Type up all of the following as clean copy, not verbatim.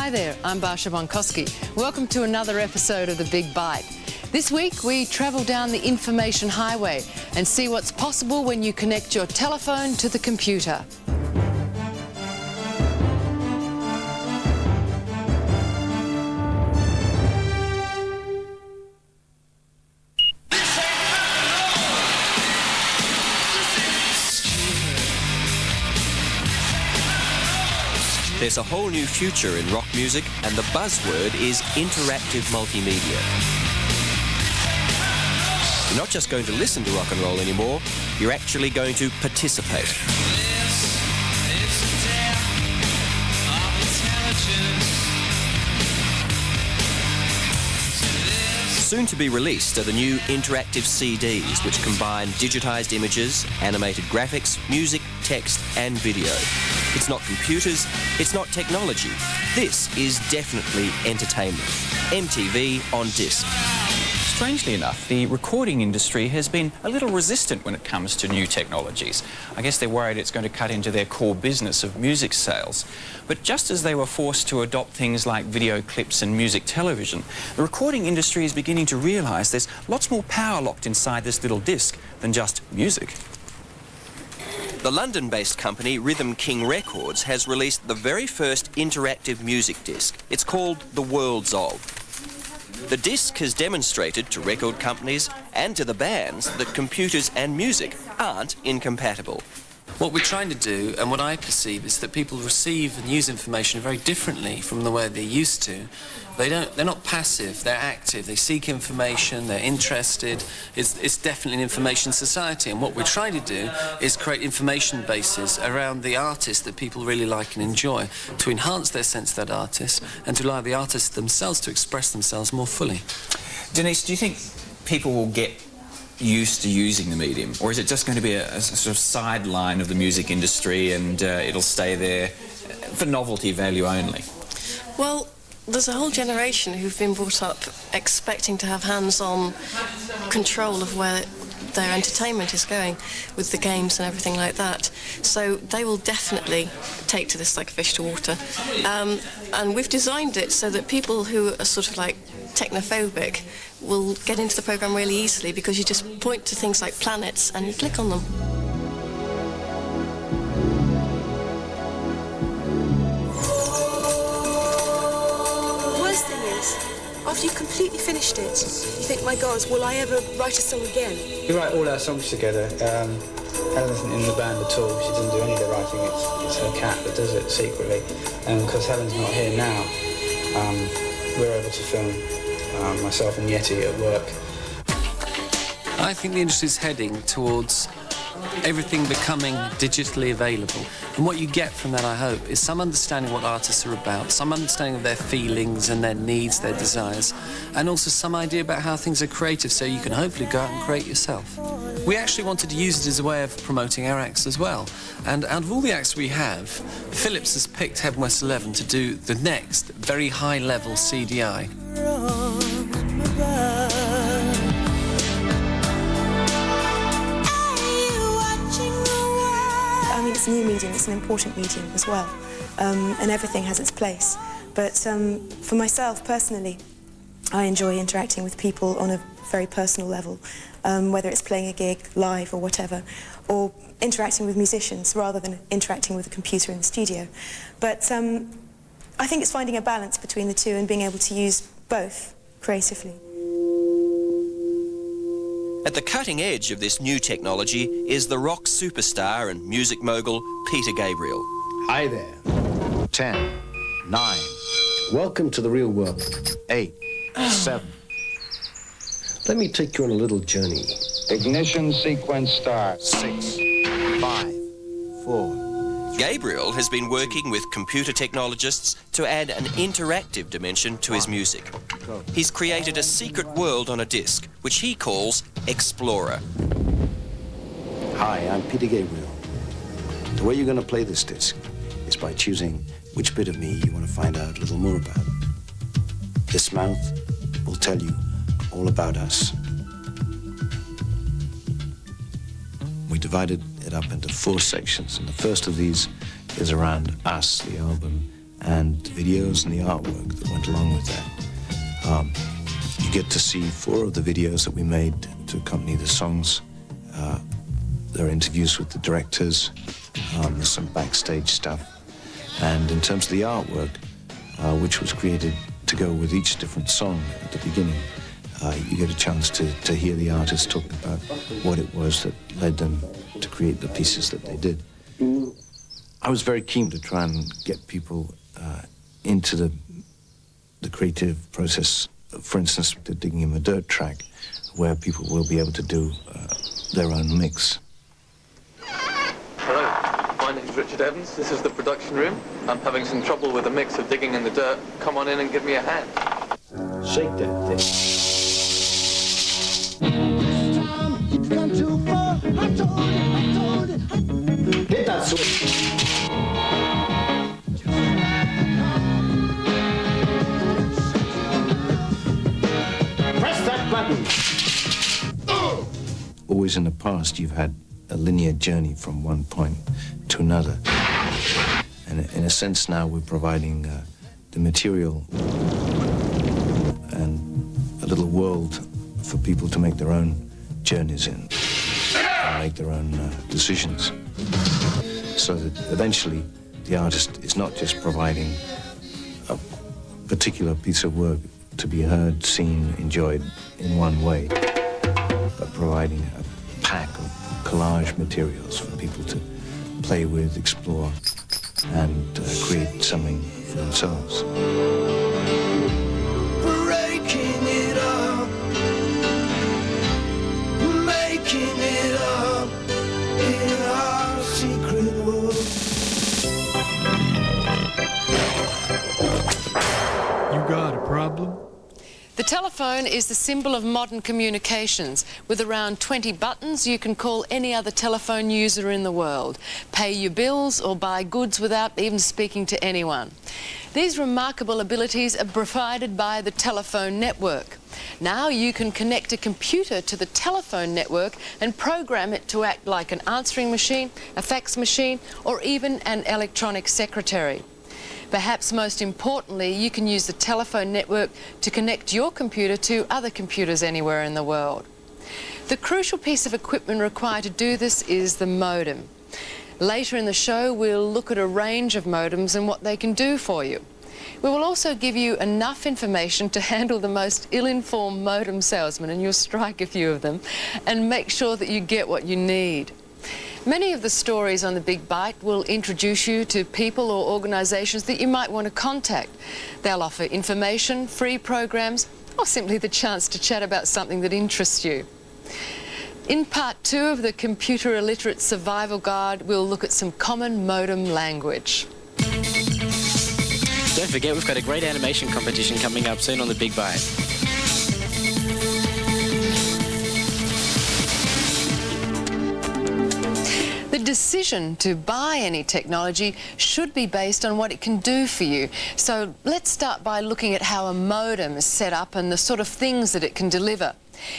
Hi there, I'm Basia Bonkowski. Welcome to another episode of The Big Byte. This week we travel down the information highway and see what's possible when you connect your telephone to the computer. There's a whole new future in rock music, and the buzzword is interactive multimedia. You're not just going to listen to rock and roll anymore, you're actually going to participate. Soon to be released are the new interactive CDs, which combine digitized images, animated graphics, music, text and video. It's not computers, it's not technology. This is definitely entertainment. MTV on disc. Strangely enough, the recording industry has been a little resistant when it comes to new technologies. I guess they're worried it's going to cut into their core business of music sales. But just as they were forced to adopt things like video clips and music television, the recording industry is beginning to realise there's lots more power locked inside this little disc than just music. The London-based company Rhythm King Records has released the very first interactive music disc. It's called The Worlds Of. The disc has demonstrated to record companies and to the bands that computers and music aren't incompatible. What we're trying to do, and what I perceive, is that people receive and use information very differently from the way they're used to. They're not passive, they're active, they seek information, they're interested. It's definitely an information society, and what we're trying to do is create information bases around the artist that people really like and enjoy, to enhance their sense of that artist and to allow the artists themselves to express themselves more fully. Denise, do you think people will get used to using the medium, or is it just going to be a sort of sideline of the music industry and it'll stay there for novelty value only? Well, there's a whole generation who've been brought up expecting to have hands-on control of where their entertainment is going with the games and everything like that. So they will definitely take to this like a fish to water. And we've designed it so that people who are sort of like technophobic will get into the program really easily, because you just point to things like planets and you click on them. Worst thing is, after you've completely finished it, you think, my God, will I ever write a song again? We write all our songs together. Helen isn't in the band at all. She doesn't do any of the writing. It's her cat that does it secretly. And because Helen's not here now, we're able to film myself and Yeti at work. I think the industry is heading towards everything becoming digitally available. And what you get from that, I hope, is some understanding what artists are about, some understanding of their feelings and their needs, their desires, and also some idea about how things are creative, so you can hopefully go out and create yourself. We actually wanted to use it as a way of promoting our acts as well. And out of all the acts we have, Philips has picked Heaven West 11 to do the next very high-level CDI. I mean, it's a new medium, it's an important medium as well, and everything has its place. But for myself, personally, I enjoy interacting with people on a very personal level, whether it's playing a gig live or whatever, or interacting with musicians rather than interacting with a computer in the studio. But I think it's finding a balance between the two and being able to use both creatively. At the cutting edge of this new technology is the rock superstar and music mogul Peter Gabriel. Hi there. 10, 9. Welcome to the real world. 8, 7. Let me take you on a little journey. Ignition sequence start. 6, 5, 4. Gabriel has been working with computer technologists to add an interactive dimension to his music. He's created a secret world on a disc, which he calls Explorer. Hi, I'm Peter Gabriel. The way you're going to play this disc is by choosing which bit of me you want to find out a little more about. This mouth will tell you all about us. We divided it up into 4 sections, and the first of these is around Us, the album, and the videos and the artwork that went along with that. You get to see 4 of the videos that we made to accompany the songs. There are interviews with the directors, there's some backstage stuff. And in terms of the artwork, which was created to go with each different song at the beginning, you get a chance to hear the artists talking about what it was that led them to create the pieces that they did. I was very keen to try and get people into the creative process. For instance, the Digging in the Dirt track, where people will be able to do their own mix. Hello, my name's Richard Evans. This is the production room. I'm having some trouble with a mix of Digging in the Dirt. Come on in and give me a hand. Shake that thing. Hit that switch. Press that button. Always in the past, you've had a linear journey from one point to another. And in a sense now, we're providing the material and a little world for people to make their own journeys in and make their own decisions. So that eventually the artist is not just providing a particular piece of work to be heard, seen, enjoyed in one way, but providing a pack of collage materials for people to play with, explore, and create something for themselves. Breaking it up, making it up in our secret world. You got a problem? The telephone is the symbol of modern communications. With around 20 buttons, you can call any other telephone user in the world, pay your bills or buy goods without even speaking to anyone. These remarkable abilities are provided by the telephone network. Now you can connect a computer to the telephone network and program it to act like an answering machine, a fax machine, or even an electronic secretary. Perhaps most importantly, you can use the telephone network to connect your computer to other computers anywhere in the world. The crucial piece of equipment required to do this is the modem. Later in the show, we'll look at a range of modems and what they can do for you. We will also give you enough information to handle the most ill-informed modem salesman, and you'll strike a few of them, and make sure that you get what you need. Many of the stories on the Big Byte will introduce you to people or organisations that you might want to contact. They'll offer information, free programs, or simply the chance to chat about something that interests you. In part 2 of the Computer Illiterate Survival Guide, we'll look at some common modem language. Don't forget, we've got a great animation competition coming up soon on the Big Byte. The decision to buy any technology should be based on what it can do for you. So let's start by looking at how a modem is set up and the sort of things that it can deliver.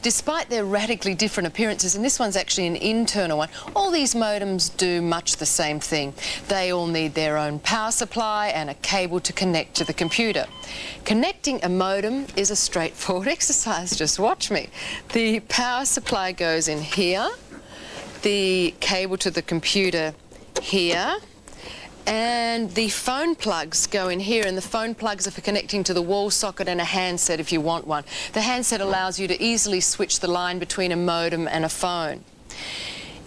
Despite their radically different appearances, and this one's actually an internal one, all these modems do much the same thing. They all need their own power supply and a cable to connect to the computer. Connecting a modem is a straightforward exercise, just watch me. The power supply goes in here, the cable to the computer here, and the phone plugs go in here, and the phone plugs are for connecting to the wall socket and a handset if you want one. The handset allows you to easily switch the line between a modem and a phone.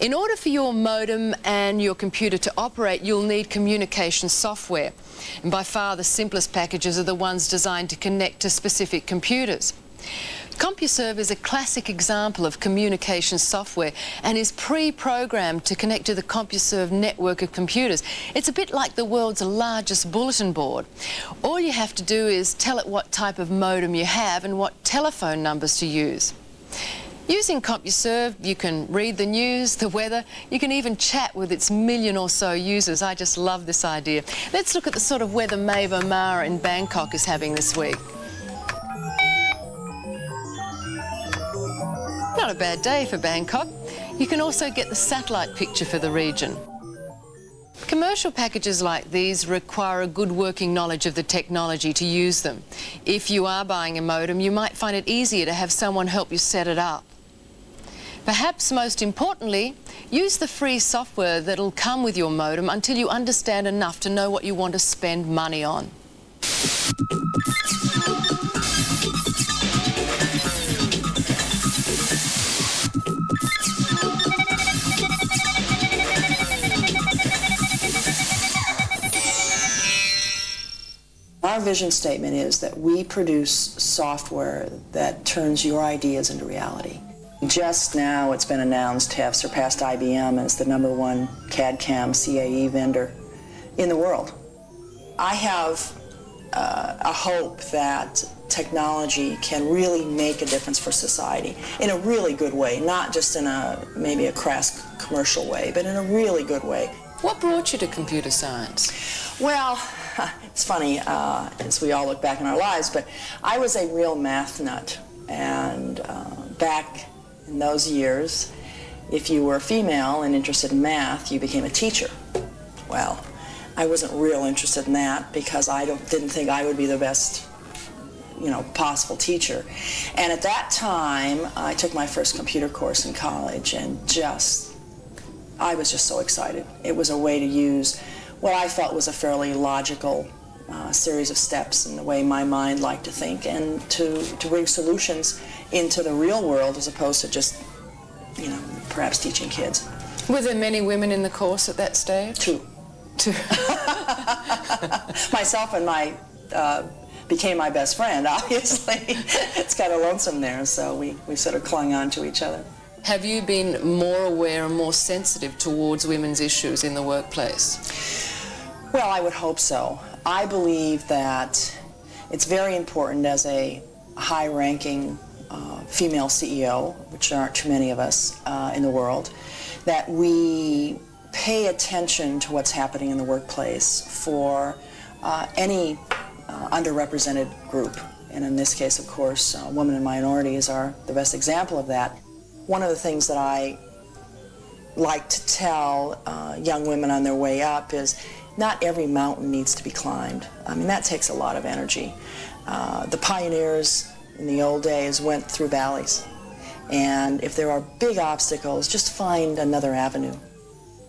In order for your modem and your computer to operate, you'll need communication software. And by far the simplest packages are the ones designed to connect to specific computers. CompuServe is a classic example of communication software and is pre-programmed to connect to the CompuServe network of computers. It's a bit like the world's largest bulletin board. All you have to do is tell it what type of modem you have and what telephone numbers to use. Using CompuServe, you can read the news, the weather, you can even chat with its 1 million or so users. I just love this idea. Let's look at the sort of weather Maeve O'Mara in Bangkok is having this week. Not a bad day for Bangkok. You can also get the satellite picture for the region. Commercial packages like these require a good working knowledge of the technology to use them. If you are buying a modem, you might find it easier to have someone help you set it up. Perhaps most importantly, use the free software that'll come with your modem until you understand enough to know what you want to spend money on. Our vision statement is that we produce software that turns your ideas into reality. Just now, it's been announced to have surpassed IBM as the #1 CAD/CAM CAE vendor in the world. I have a hope that technology can really make a difference for society in a really good way, not just in maybe a crass commercial way, but in a really good way. What brought you to computer science? Well, it's funny, as we all look back in our lives, but I was a real math nut. And back in those years, if you were a female and interested in math, you became a teacher. Well, I wasn't real interested in that because I didn't think I would be the best, possible teacher. And at that time, I took my first computer course in college and I was just so excited. It was a way to use what I felt was a fairly logical series of steps in the way my mind liked to think, and to bring solutions into the real world as opposed to just, perhaps teaching kids. Were there many women in the course at that stage? Two. Myself and became my best friend, obviously. It's kind of lonesome there, so we sort of clung on to each other. Have you been more aware and more sensitive towards women's issues in the workplace? Well, I would hope so. I believe that it's very important as a high-ranking female CEO, which there aren't too many of us in the world, that we pay attention to what's happening in the workplace for any underrepresented group. And in this case, of course, women and minorities are the best example of that. One of the things that I like to tell young women on their way up is not every mountain needs to be climbed. I mean, that takes a lot of energy. The pioneers in the old days went through valleys. And if there are big obstacles, just find another avenue.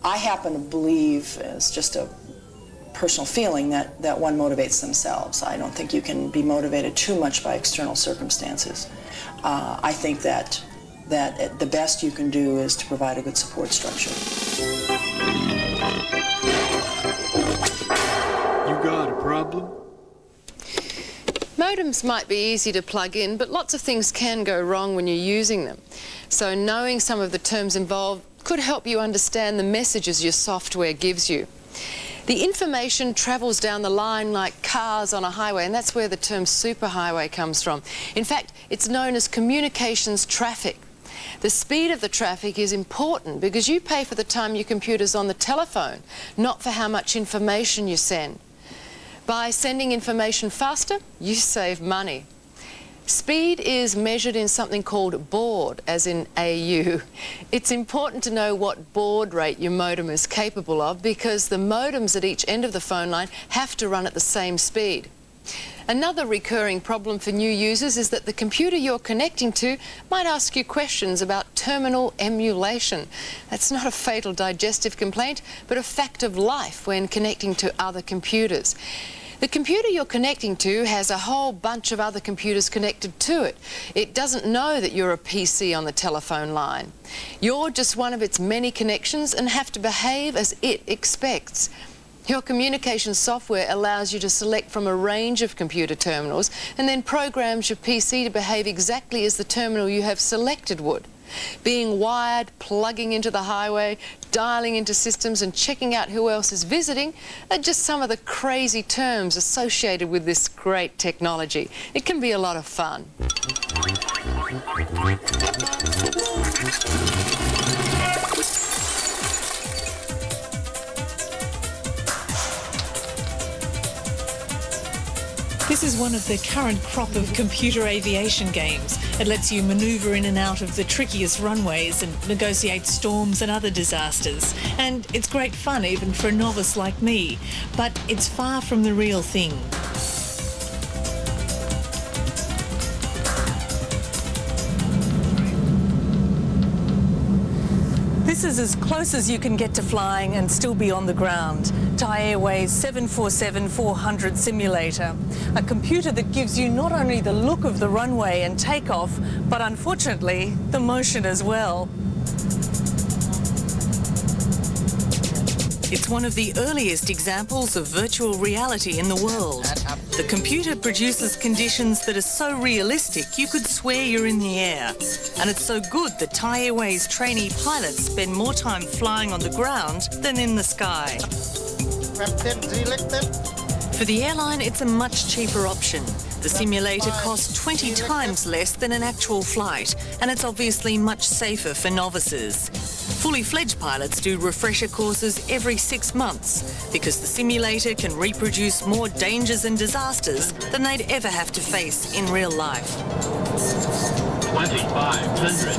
I happen to believe, as just a personal feeling, that one motivates themselves. I don't think you can be motivated too much by external circumstances. I think that the best you can do is to provide a good support structure. You got a problem? Modems might be easy to plug in, but lots of things can go wrong when you're using them. So knowing some of the terms involved could help you understand the messages your software gives you. The information travels down the line like cars on a highway, and that's where the term superhighway comes from. In fact, it's known as communications traffic. The speed of the traffic is important because you pay for the time your computer's on the telephone, not for how much information you send. By sending information faster, you save money. Speed is measured in something called baud, as in AU. It's important to know what baud rate your modem is capable of because the modems at each end of the phone line have to run at the same speed. Another recurring problem for new users is that the computer you're connecting to might ask you questions about terminal emulation. That's not a fatal digestive complaint, but a fact of life when connecting to other computers. The computer you're connecting to has a whole bunch of other computers connected to it. It doesn't know that you're a PC on the telephone line. You're just one of its many connections and have to behave as it expects. Your communication software allows you to select from a range of computer terminals and then programs your PC to behave exactly as the terminal you have selected would. Being wired, plugging into the highway, dialing into systems and checking out who else is visiting are just some of the crazy terms associated with this great technology. It can be a lot of fun. This is one of the current crop of computer aviation games. It lets you manoeuvre in and out of the trickiest runways and negotiate storms and other disasters. And it's great fun even for a novice like me, but it's far from the real thing. This is as close as you can get to flying and still be on the ground. Thai Airways 747-400 simulator, a computer that gives you not only the look of the runway and takeoff, but unfortunately, the motion as well. It's one of the earliest examples of virtual reality in the world. The computer produces conditions that are so realistic you could swear you're in the air. And it's so good that Thai Airways trainee pilots spend more time flying on the ground than in the sky. For the airline, it's a much cheaper option. The simulator costs 20 times less than an actual flight, and it's obviously much safer for novices. Fully fledged pilots do refresher courses every 6 months because the simulator can reproduce more dangers and disasters than they'd ever have to face in real life. 2,500.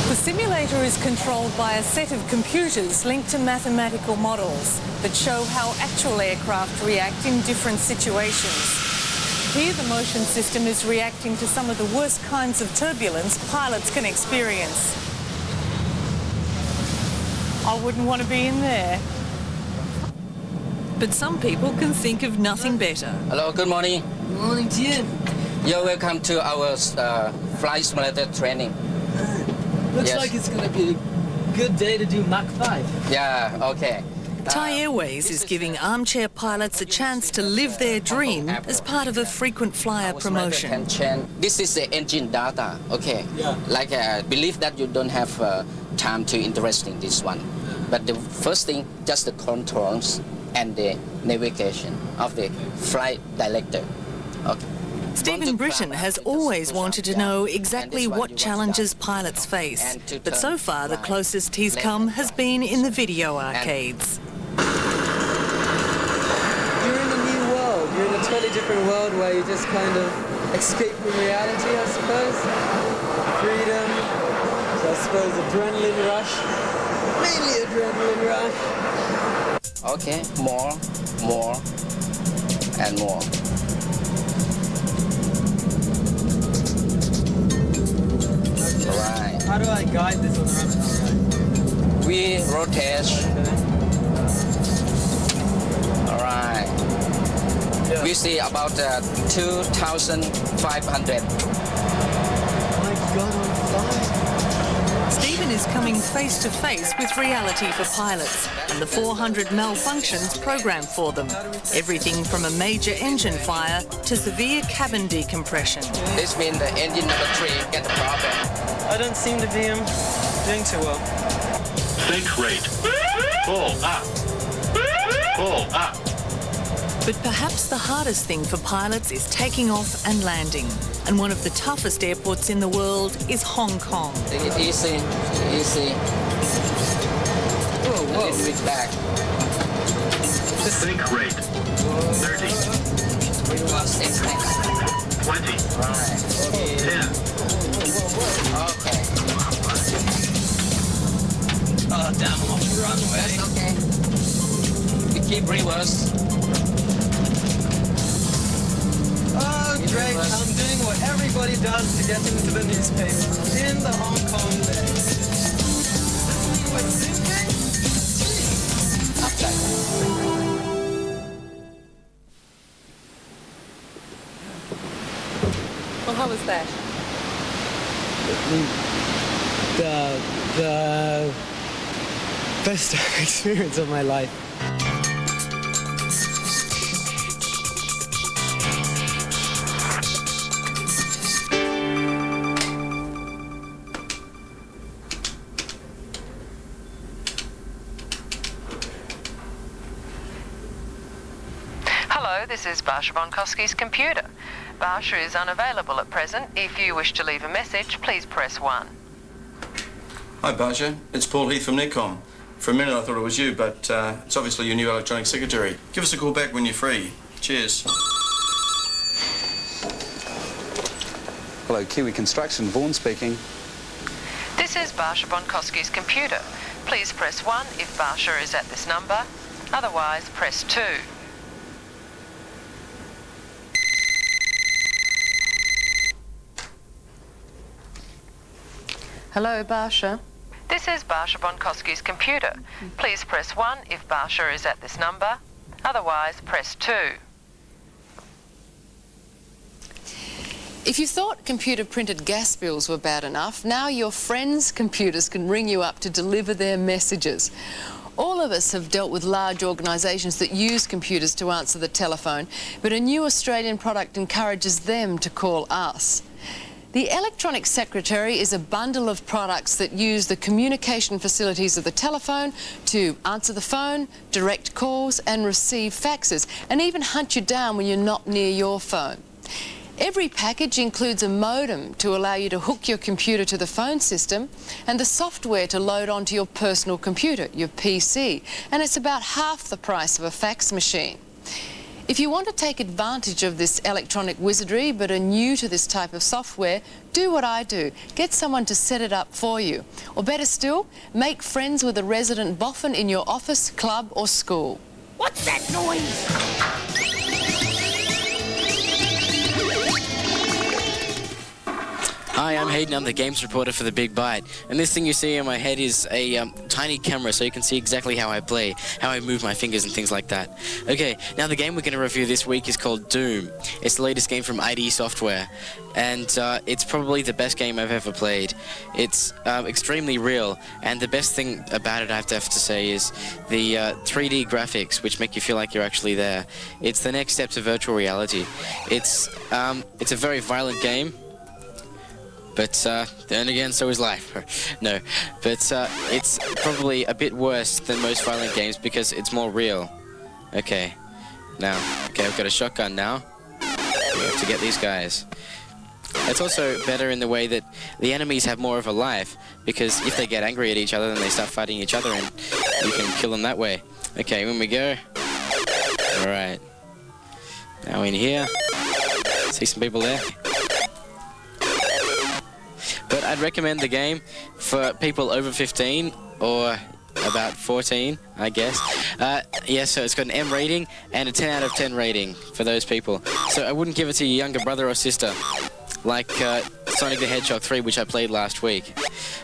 The simulator is controlled by a set of computers linked to mathematical models that show how actual aircraft react in different situations. Here, the motion system is reacting to some of the worst kinds of turbulence pilots can experience. I wouldn't want to be in there. But some people can think of nothing better. Hello, good morning. Good morning to you. You're welcome to our flight simulator training. Looks like it's going to be a good day to do Mach 5. Yeah, okay. Thai Airways is giving armchair pilots a chance to live their dream as part of a frequent flyer promotion. This is the engine data, okay? Yeah. Like, I believe that you don't have time to interest in this one. But the first thing, just the controls and the navigation of the flight director. Okay. Stephen Britton has always wanted to know exactly what challenges pilots face, but so far the closest he's come has been in the video arcades. You're in a new world, you're in a totally different world where you just kind of escape from reality, I suppose. Freedom, so I suppose adrenaline rush, mainly adrenaline rush. Okay, more, and more. Right. How do I guide this on the roundabout? We rotate. All right. Yeah. We see about 2,500. My God, I'm flying. Stephen is coming face to face with reality for pilots and the 400 malfunctions programmed for them. Everything from a major engine fire to severe cabin decompression. This means the engine number 3 get a problem. I don't seem to be doing too well. Think rate. Pull up. Pull up. But perhaps the hardest thing for pilots is taking off and landing. And one of the toughest airports in the world is Hong Kong. Take it easy, easy. Whoa, whoa. A little bit back. Think rate. 30. 20. Right. 10. Okay. Oh, damn, I'm off the runway. That's okay. We keep reverse. Oh, great. I'm doing what everybody does to get into the newspaper. In the Hong Kong Bay. Well, how was that? The best experience of my life. Hello, this is Basia Bonkowski's computer. Basia is unavailable at present. If you wish to leave a message, please press 1. Hi, Basia. It's Paul Heath from Nikon. For a minute I thought it was you, but it's obviously your new electronic secretary. Give us a call back when you're free. Cheers. Hello, Kiwi Construction, Vaughan speaking. This is Basia Bonkowski's computer. Please press 1 if Basia is at this number. Otherwise, press 2. Hello, Basia. This is Basia Bonkowski's computer. Please press 1 if Basia is at this number. Otherwise, press 2. If you thought computer-printed gas bills were bad enough, now your friends' computers can ring you up to deliver their messages. All of us have dealt with large organisations that use computers to answer the telephone, but a new Australian product encourages them to call us. The electronic secretary is a bundle of products that use the communication facilities of the telephone to answer the phone, direct calls and receive faxes, and even hunt you down when you're not near your phone. Every package includes a modem to allow you to hook your computer to the phone system and the software to load onto your personal computer, your PC, and it's about half the price of a fax machine. If you want to take advantage of this electronic wizardry but are new to this type of software, do what I do. Get someone to set it up for you. Or better still, make friends with a resident boffin in your office, club or school. What's that noise? Hi, I'm Hayden. I'm the games reporter for the Big Byte. And this thing you see on my head is a tiny camera, so you can see exactly how I play, how I move my fingers and things like that. Okay, now the game we're going to review this week is called Doom. It's the latest game from ID Software, and it's probably the best game I've ever played. It's extremely real, and the best thing about it I have to say is the 3D graphics, which make you feel like you're actually there. It's the next step to virtual reality. It's a very violent game. But then again, so is life. No, but it's probably a bit worse than most violent games because it's more real. Okay, I've got a shotgun now. We have to get these guys. It's also better in the way that the enemies have more of a life, because if they get angry at each other, then they start fighting each other and you can kill them that way. Okay, when we go. Alright. Now in here. See some people there? But I'd recommend the game for people over 15 or about 14, I guess. Yeah, so it's got an M rating and a 10 out of 10 rating for those people. So I wouldn't give it to your younger brother or sister, like Sonic the Hedgehog 3, which I played last week.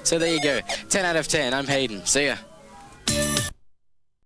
So there you go. 10 out of 10. I'm Hayden. See ya.